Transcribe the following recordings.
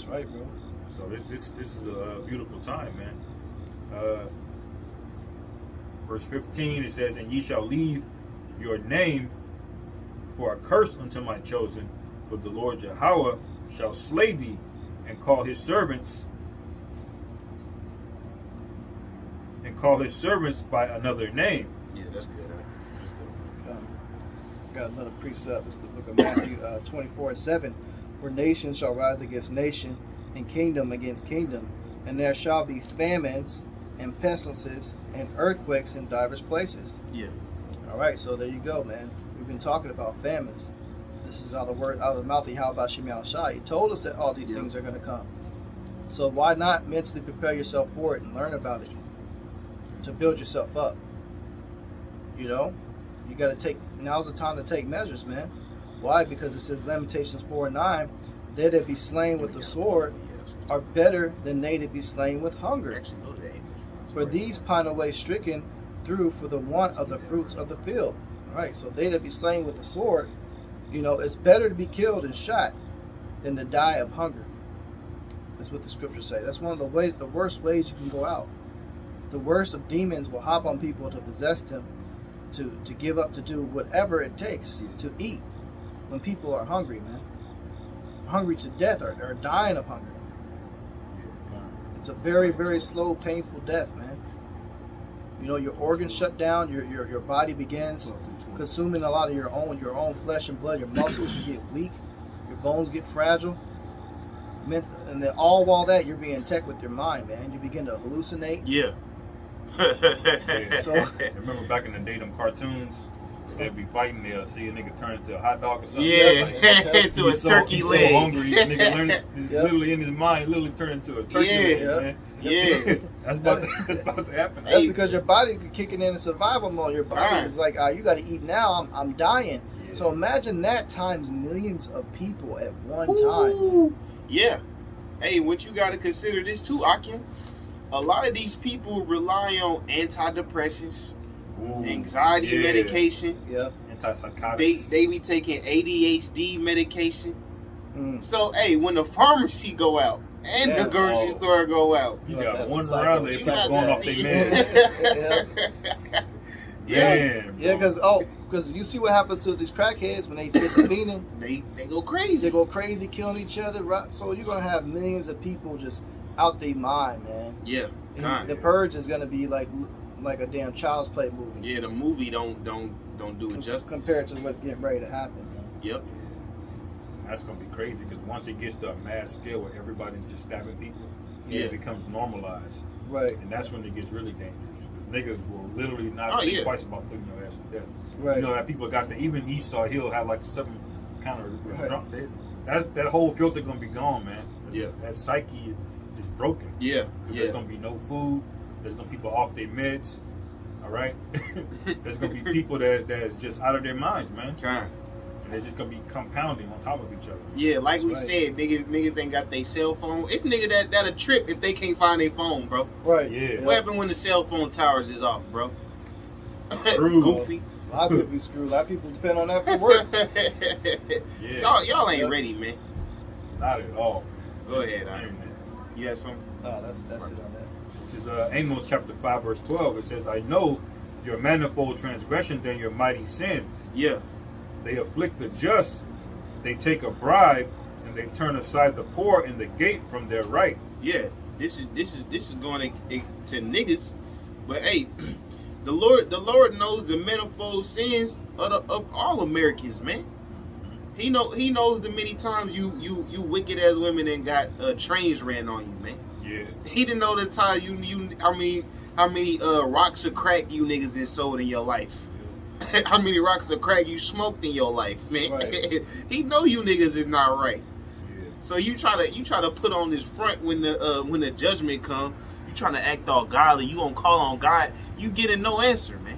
That's right, bro. So this is a beautiful time, man. Verse 15, it says, "And ye shall leave your name for a curse unto my chosen, for the Lord Yahweh shall slay thee, and call his servants by another name." Yeah, that's good. That's good. Got another precept. This is the book of Matthew 24:7. "For nation shall rise against nation, and kingdom against kingdom, and there shall be famines and pestilences and earthquakes in divers places." Yeah. All right, so there you go, man. We've been talking about famines. This is out of the mouth of Yahweh Shem Yahushua. He told us that all these things are going to come. So why not mentally prepare yourself for it and learn about it to build yourself up? You know, you got to take. Now's the time to take measures, man. Why? Because it says Lamentations 4:9, "They that be slain with the sword are better than they that be slain with hunger. For these pine away stricken through for the want of the fruits of the field." All right, so they that be slain with the sword, you know, it's better to be killed and shot than to die of hunger. That's what the scriptures say. That's one of the worst ways you can go out. The worst of demons will hop on people to possess them, to give up, to do whatever it takes to eat when people are hungry, man. Hungry to death or dying of hunger. It's a very, very slow, painful death, man. You know, your organs shut down, your body begins consuming a lot of your own flesh and blood, your muscles, you get weak, your bones get fragile. And then all while that, you're being tech with your mind, man. You begin to hallucinate. Yeah. So remember back in the day, them cartoons, they'd be fighting, they'll see a nigga turn into a hot dog or something. Yeah, like, to a turkey he's leg. So hungry, this nigga he's literally in his mind, literally turned into a turkey leg, man. Yeah. That's about to happen. That's because your body kicking in survival mode. Your body is like, you got to eat now. I'm dying. Yeah. So imagine that times millions of people at one time. Yeah. Hey, what you got to consider this too, Akim. A lot of these people rely on antidepressants, anxiety medication. Yeah. Antipsychotics. They be taking ADHD medication. So, hey, when the pharmacy go out and the grocery store go out, you got one around there people going off their meds. Yeah, because you see what happens to these crackheads when they get the feeding. They go crazy. They go crazy, killing each other. So you're gonna have millions of people just out their mind, man. Yeah. The Purge is gonna be like a damn Child's Play movie. Yeah, the movie don't do it justice compared to what's getting ready to happen, man. Yep. That's gonna be crazy because once it gets to a mass scale where everybody's just stabbing people, it becomes normalized. Right. And that's when it gets really dangerous. Niggas will literally not think twice about putting your ass to death. Right. You know that people got even Esau Hill had like something kind of that whole filter gonna be gone, man. That psyche is broken. Yeah. There's gonna be no food. There's gonna be people off their meds. All right. There's gonna be people that's just out of their minds, man. And they're just gonna be compounding on top of each other. Yeah, like we said, niggas ain't got their cell phone. It's nigga that'll trip if they can't find their phone, bro. Right. Yeah. What happened when the cell phone towers is off, bro? Goofy. A lot of people be screwed. A lot of people depend on that for work. Y'all ain't ready, man. Not at all. Go ahead, you have something? Oh, that's it on that. This is Amos chapter 5 verse 12. It says, "I know your manifold transgressions and your mighty sins. Yeah. They afflict the just, they take a bribe, and they turn aside the poor in the gate from their right." Yeah, this is going to niggas, but hey, the Lord knows the manifold sins of all Americans, man. He knows the many times you wicked ass women and got trains ran on you, man. Yeah. He didn't know the time how many rocks of crack you niggas has sold in your life. How many rocks of crack you smoked in your life, man? Right. He know you niggas is not right. Yeah. So you try to put on this front when the judgment come. You trying to act all godly. You gonna call on God. You getting no answer, man.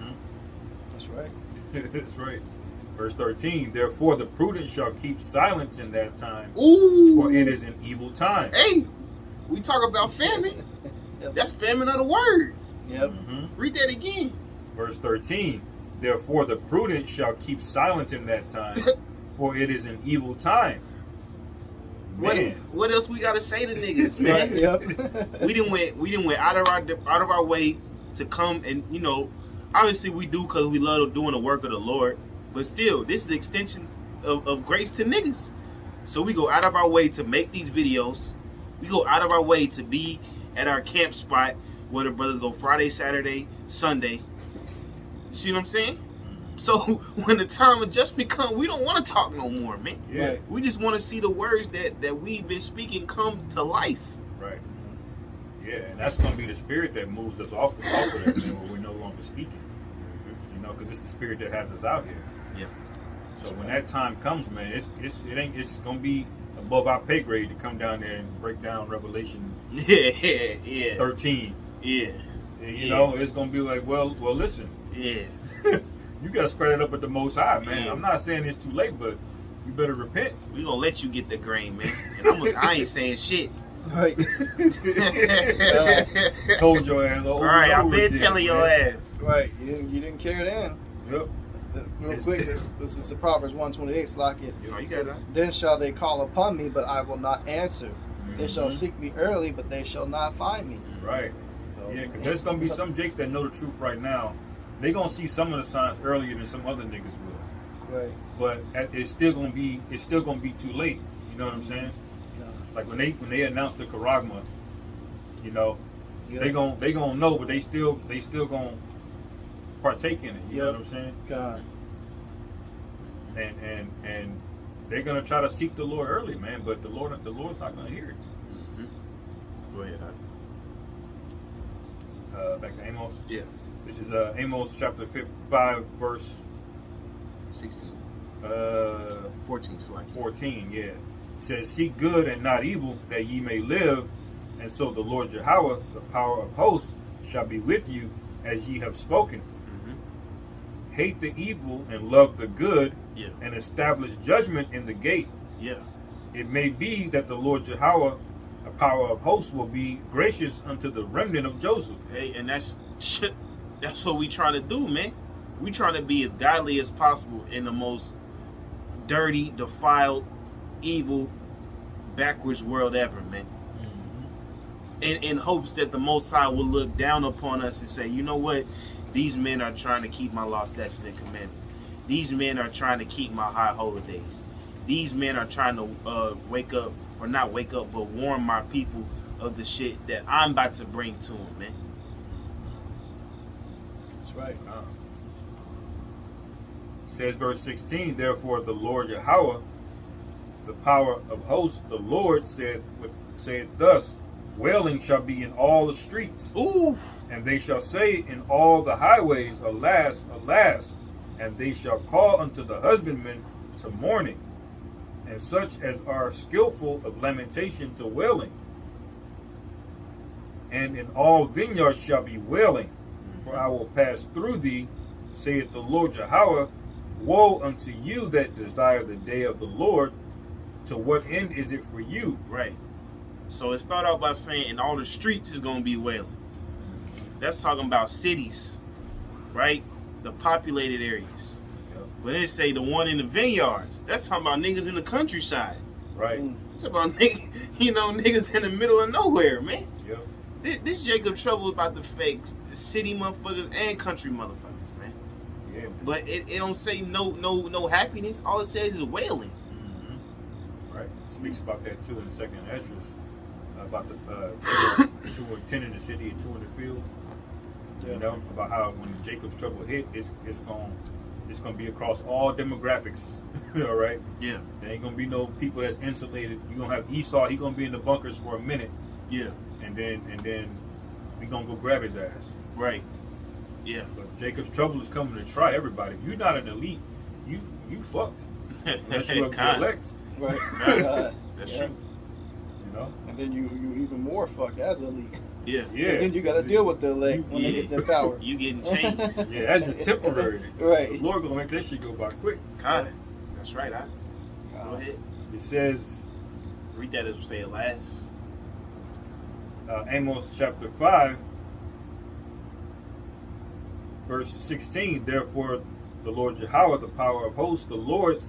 Mm-hmm. That's right. That's right. Verse 13. "Therefore the prudent shall keep silence in that time, for it is an evil time." Hey, we talk about famine. Yep. That's famine of the word. Yep. Mm-hmm. Read that again. Verse 13. "Therefore the prudent shall keep silent in that time, for it is an evil time." Man. What else we gotta say to niggas, Right, man? yep. we didn't went out of our way to come, and obviously we do because we love doing the work of the Lord. But still, this is extension of grace to niggas. So we go out of our way to make these videos. We go out of our way to be at our camp spot where the brothers go Friday, Saturday, Sunday. You see what I'm saying? So when the time of judgment comes, we don't want to talk no more, man. Yeah. Right. We just want to see the words that we've been speaking come to life. Right. Yeah, and that's going to be the spirit that moves us off of that, man, where we're no longer speaking. Because it's the spirit that has us out here. Yeah. So when that time comes, man, it's going to be above our pay grade to come down there and break down Revelation Yeah. 13. Yeah. You know, it's going to be like, well, listen. Yeah. You got to spread it up at the Most High, man. Yeah. I'm not saying it's too late, but you better repent. We gonna let you get the grain, man. And I ain't saying shit. Right. Told your ass over All right, and I've over been again, telling your man. ass. Right. You didn't care then. Yep. Real quick, this is the Proverbs 128, Slack it. You got that? Then shall they call upon me, but I will not answer. They shall Mhm. seek me early, but they shall not find me. Right. So, Yeah, because there's going to be some jakes that know the truth right now. They're going to see some of the signs earlier than some other niggas will. Right. But it's still going to be too late. You know what I'm saying? God. Like when they announce the Karagma, Yeah. they gonna know, but they still gonna partake in it. You know Yep. what I'm saying? God. And they're gonna try to seek the Lord early, man. But the Lord's not gonna hear it. Mm-hmm. Go ahead. Back to Amos. Yeah. This is Amos chapter 5, verse 16. 14. Slack. 14. Yeah, it says, "Seek good and not evil, that ye may live, and so the Lord Yahweh, the power of hosts, shall be with you, as ye have spoken. Mm-hmm. Hate the evil and love the good, Yeah. and establish judgment in the gate. Yeah. It may be that the Lord Yahweh, the power of hosts, will be gracious unto the remnant of Joseph." Hey, and that's what we trying to do, man. We trying to be as godly as possible in the most dirty, defiled, evil, backwards world ever, man. In hopes that the Most High will look down upon us and say, you know what? These men are trying to keep my law, statutes, and commandments. These men are trying to keep my high holidays. These men are trying to wake up, or not wake up, but warn my people of the shit that I'm about to bring to them, man. That's right. Says verse 16, "Therefore the Lord Yahweh, the power of hosts, the Lord said thus, wailing shall be in all the streets, Ooh. and they shall say in all the highways, Alas, alas, and they shall call unto the husbandmen to mourning, and such as are skillful of lamentation to wailing. And in all vineyards shall be wailing, for I will pass through thee, saith the Lord Yahweh. Woe unto you that desire the day of the Lord. To what end is it for you?" Right. So it started out by saying, in all the streets is going to be wailing. That's talking about cities, right? The populated areas. Yep. But it say the one in the vineyards. That's talking about niggas in the countryside. Right. It's about niggas in the middle of nowhere, man. Yep. This Jacob Trouble is about the fake city motherfuckers and country motherfuckers, man. Yeah. Man. But it don't say no happiness. All it says is wailing. Right. It speaks about that too in the second Esdras, about the two or 10 in the city and 2 in the field. Yeah. You know, about how when Jacob's trouble hit, it's gonna be across all demographics. All right. Yeah. There ain't gonna be no people that's insulated. You gonna have Esau. He gonna be in the bunkers for a minute, Yeah. and then we gonna go grab his ass. Right. Yeah. But Jacob's trouble is coming to try everybody. If you're not an elite, you fucked. Unless you're the elect. Right. That's Yeah. true. You know. And then you even more fuck as elite. Yeah. Yeah. Then you got to deal with the elect when they get their power. You getting changed. Yeah, that's just temporary. Right. The Lord gonna make that shit go by quick. Kinda. That's right. Go ahead. It says, Read that as we say it last. Amos chapter 5, verse 16. "Therefore the Lord Yahweh, the power of hosts, the Lord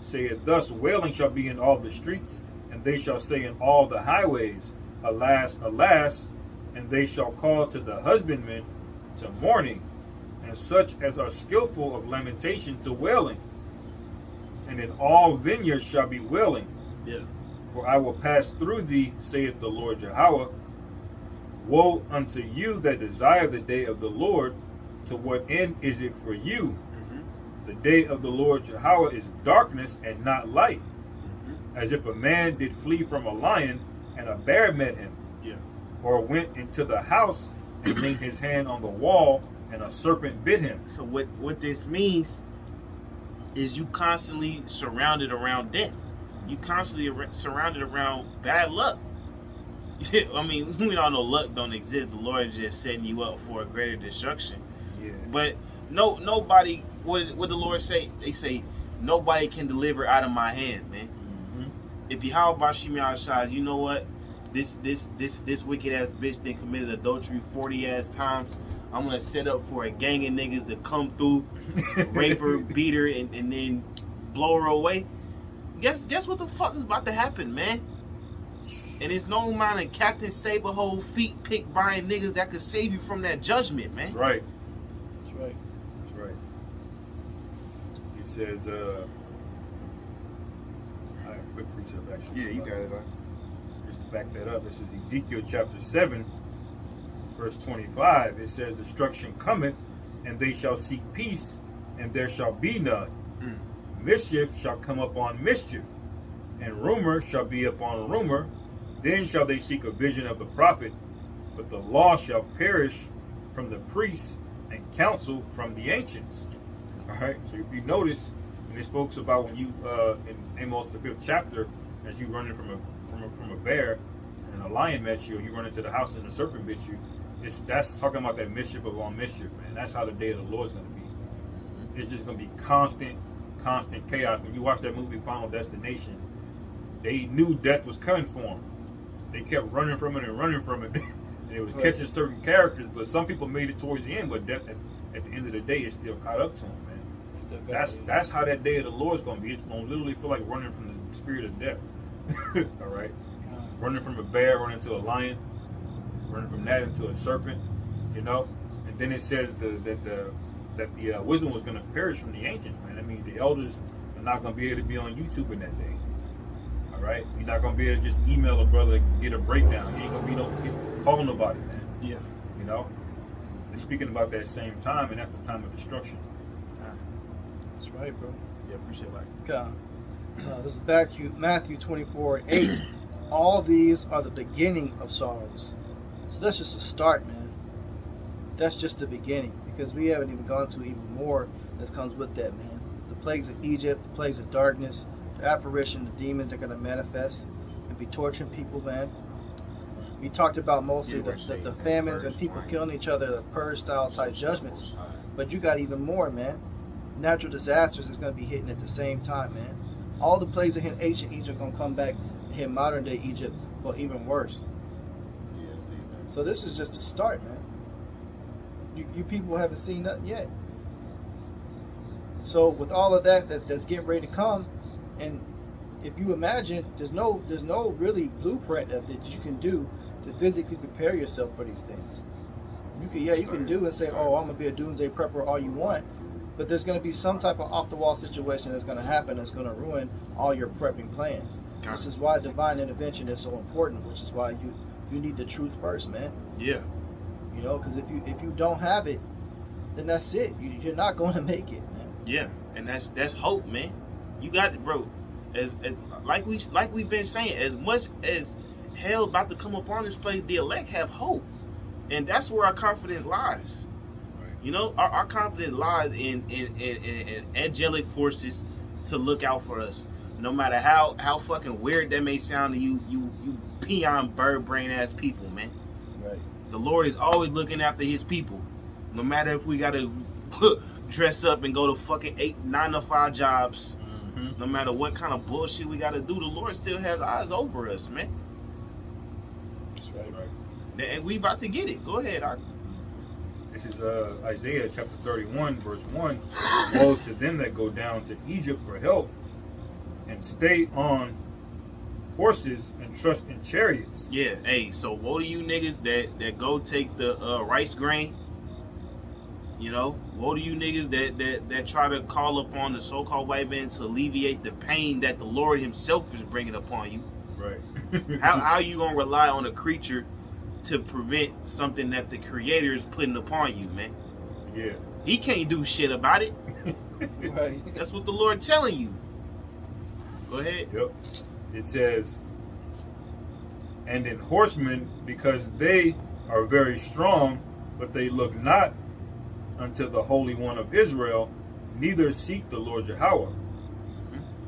saith thus, wailing shall be in all the streets, and And they shall say in all the highways, Alas, alas, and they shall call to the husbandmen to mourning, and such as are skillful of lamentation to wailing. And in all vineyards shall be wailing. Yeah. For I will pass through thee, saith the Lord Yahweh. Woe unto you that desire the day of the Lord. To what end is it for you? The day of the Lord Yahweh is darkness and not light. As if a man did flee from a lion, and a bear met him. Yeah. Or went into the house and laid his hand on the wall, and a serpent bit him. So what this means is you constantly surrounded around death. You constantly surrounded around bad luck. I mean, we all know luck don't exist. The Lord is just setting you up for a greater destruction. Yeah. But nobody. What the Lord say? They say nobody can deliver out of my hand, man. If Yahweh Shimei, you know what? This wicked ass bitch that committed adultery 40 ass times. I'm gonna set up for a gang of niggas that come through, rape her, beat her, and then blow her away. Guess what the fuck is about to happen, man? And it's no amount of Captain Saberhole feet pick buying niggas that could save you from that judgment, man. That's right. That's right. That's right. It says, I have a quick precept actually. Yeah, you got it, man. Just to back that up, this is Ezekiel chapter 7, verse 25. It says, Destruction cometh, and they shall seek peace, and there shall be none. Mischief shall come upon mischief, and rumor shall be upon rumor. Then shall they seek a vision of the prophet, but the law shall perish from the priests, and counsel from the ancients. All right. So if you notice, when it spoke about when you in Amos the 5th chapter, as you running from a bear, and a lion met you, or you run into the house and the serpent bit you, that's talking about that mischief upon mischief, man. That's how the day of the Lord is going to be. It's just going to be constant chaos. When you watch that movie Final Destination, they knew death was coming for them. They kept running from it and running from it. And it was catching certain characters, but some people made it towards the end, but death at the end of the day it still caught up to them, man. That's how that day of the Lord is going to be. It's going to literally feel like running from the spirit of death. All right? Running from a bear, running to a lion, running from that into a serpent, you know? And then it says that the wisdom was going to perish from the ancients, man. That means the elders are not going to be able to be on YouTube in that day. All right? You're not going to be able to just email a brother and get a breakdown. You ain't going to be call nobody, man. Yeah. You know? They're speaking about that same time, and that's the time of destruction. That's right, bro. Yeah, appreciate that. Okay. This is Matthew 24:8. All these are the beginning of sorrows. So that's just a start, man. That's just the beginning, because we haven't even gone to even more that comes with that, man. The plagues of Egypt, the plagues of darkness, the apparition, the demons are going to manifest and be torturing people, man. We talked about mostly the famines and people killing each other, the purge-style type judgments. But you got even more, man. Natural disasters is going to be hitting at the same time, man. All the plagues that hit ancient Egypt are going to come back and hit modern-day Egypt, but even worse. So this is just a start, man. You people haven't seen nothing yet. So with all of that's getting ready to come, and if you imagine, there's no really blueprint that you can do to physically prepare yourself for these things. You can do and say, oh, I'm gonna be a doomsday prepper all you want, but there's gonna be some type of off the wall situation that's gonna happen that's gonna ruin all your prepping plans. This is why divine intervention is so important, which is why you need the truth first, man. Yeah. You know, because if you don't have it, then that's it. You're not going to make it, man. Yeah, and that's hope, man. You got it, bro. As like we've been saying, as much as hell about to come upon this place, the elect have hope, and that's where our confidence lies. Right. You know, our confidence lies in angelic forces to look out for us, no matter how fucking weird that may sound to you peon bird brain ass people, man. Right. The Lord is always looking after His people, no matter if we gotta dress up and go to fucking 8-9 to 5 jobs. No matter what kind of bullshit we got to do, the Lord still has eyes over us, man. That's right. And we about to get it. Go ahead, Art. This is Isaiah chapter 31, verse 1. Woe to them that go down to Egypt for help and stay on horses and trust in chariots. Yeah, hey, so woe to you niggas that go take the rice grain. You know, woe to you niggas that try to call upon the so-called white man to alleviate the pain that the Lord himself is bringing upon you. Right. How you gonna rely on a creature to prevent something that the Creator is putting upon you, man? Yeah. He can't do shit about it. Right. That's what the Lord telling you. Go ahead. Yep. It says, and in horsemen, because they are very strong, but they look not unto the Holy One of Israel, neither seek the Lord Yahweh.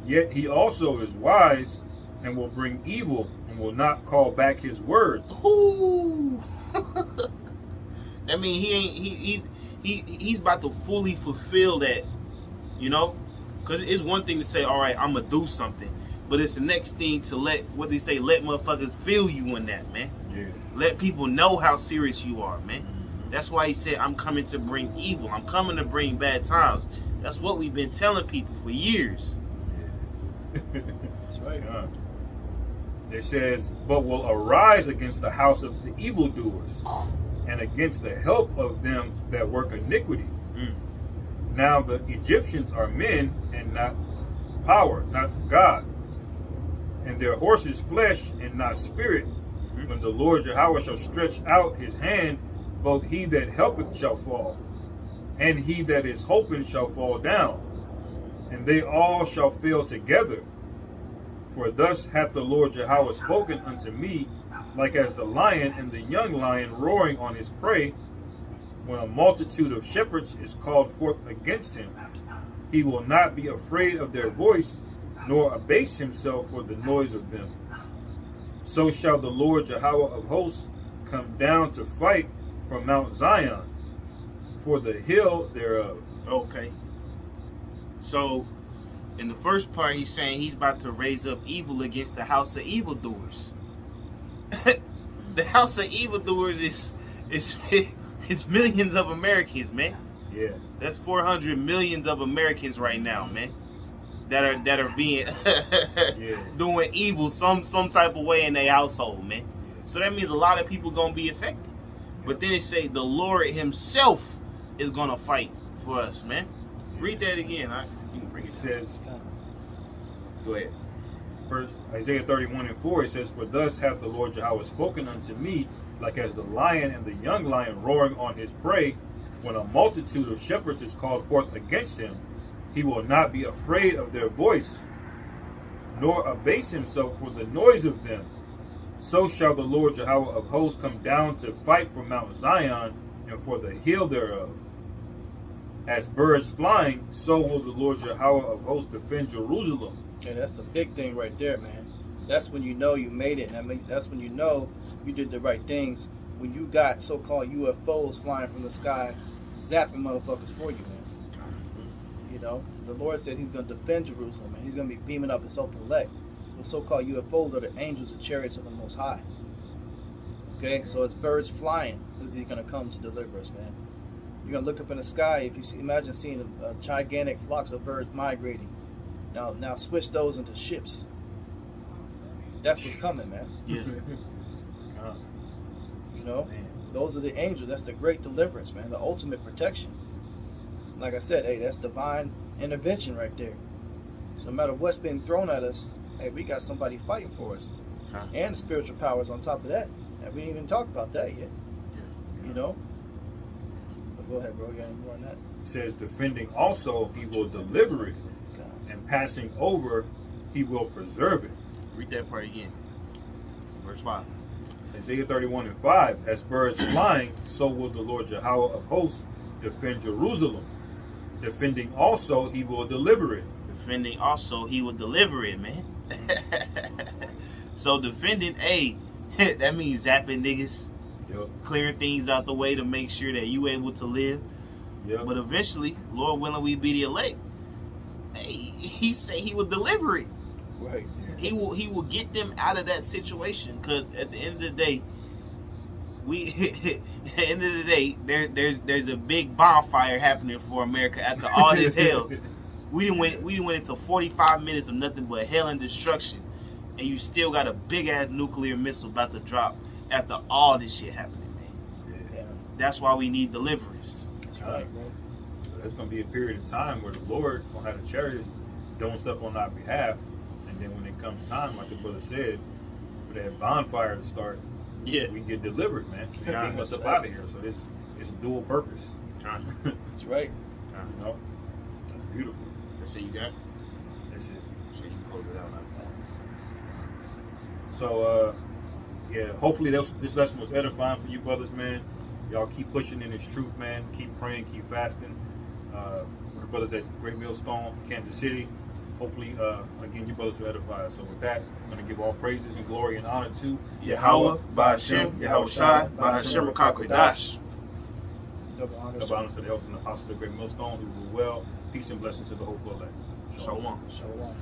Yet he also is wise and will bring evil and will not call back his words. Ooh. I mean, he's about to fully fulfill that, you know? Because it's one thing to say, all right, I'm going to do something. But it's the next thing to let motherfuckers feel you in that, man. Yeah. Let people know how serious you are, man. That's why he said, I'm coming to bring evil. I'm coming to bring bad times. That's what we've been telling people for years. That's right. It says, but will arise against the house of the evildoers and against the help of them that work iniquity. Now the Egyptians are men and not power, not God, and their horses flesh and not spirit. When the Lord Yahweh shall stretch out his hand, both he that helpeth shall fall, and he that is hoping shall fall down, and they all shall fail together. For thus hath the Lord Yahweh spoken unto me, like as the lion and the young lion roaring on his prey, when a multitude of shepherds is called forth against him. He will not be afraid of their voice, nor abase himself for the noise of them. So shall the Lord Yahweh of hosts come down to fight from Mount Zion, for the hill thereof. Okay. So, in the first part, he's saying he's about to raise up evil against the house of evildoers. The house of evildoers is millions of Americans, man. Yeah. That's 400 millions of Americans right now, man. That are being doing evil some type of way in their household, man. So that means a lot of people gonna be affected. But then it say the Lord himself is gonna fight for us, man. Read that again. You can bring It it. says, Go ahead. First Isaiah 31:4, it says, for thus hath the Lord Yahweh spoken unto me, like as the lion and the young lion roaring on his prey, when a multitude of shepherds is called forth against him. He will not be afraid of their voice, nor abase himself for the noise of them. So shall the Lord Yahweh of hosts come down to fight for Mount Zion and for the hill thereof. As birds flying, so will the Lord Yahweh of hosts defend Jerusalem. Yeah, that's a big thing right there, man. That's when you know you made it. I mean, that's when you know you did the right things. When you got so-called UFOs flying from the sky, zapping motherfuckers for you, man. You know, the Lord said he's going to defend Jerusalem, and he's going to be beaming up his own elect. The so-called UFOs are the angels and chariots of the Most High. Okay, so it's birds flying. Is he going to come to deliver us, man? You're going to look up in the sky. If you see, imagine seeing a gigantic flocks of birds migrating. Now switch those into ships. That's what's coming, man. Yeah. You know, those are the angels. That's the great deliverance, man. The ultimate protection. Like I said, hey, that's divine intervention right there. So no matter what's being thrown at us, hey, we got somebody fighting for us. And the spiritual powers on top of that. And we didn't even talk about that yet. You know? But go ahead, bro. You got any more on that? It says, defending also, he will deliver it, and passing over, he will preserve it. Read that part again. Verse 5. Isaiah 31:5, as birds flying, so will the Lord Yahweh of hosts defend Jerusalem. Defending also, he will deliver it. Defending also, he will deliver it, man. So defending, hey, that means zapping niggas, clearing things out the way to make sure that you able to live. But eventually, Lord willing, we be the elect. Hey, he said he will deliver it. Right. He will get them out of that situation, because at the end of the day, there's a big bonfire happening for America after all this hell. We done went into 45 minutes of nothing but hell and destruction, and you still got a big ass nuclear missile about to drop after all this shit happening, man. Yeah, That's why we need deliverance. that's right, bro. So there's going to be a period of time where the Lord will have the chariots doing stuff on our behalf. And then when it comes time, like the brother said, for that bonfire to start, Yeah. we get delivered, man. They Yeah, bring us that's up right. out of here. So it's dual purpose. That's right. You know? That's beautiful. That's it you got? That's it. So you can close it out. So, yeah, hopefully this lesson was edifying for you brothers, man. Y'all keep pushing in this truth, man. Keep praying, keep fasting. For the brothers at Great Millstone, Kansas City. Hopefully, again, you brothers will edify. So with that, I'm going to give all praises and glory and honor to Yahweh, Ba'ashem, Yahweh Shai, Ba'ashem Rakakwadash. Double honor. double honor to the elders and apostles of the Great Millstone who rule well. Peace and blessings to the whole full elect. Shalom. Shalom.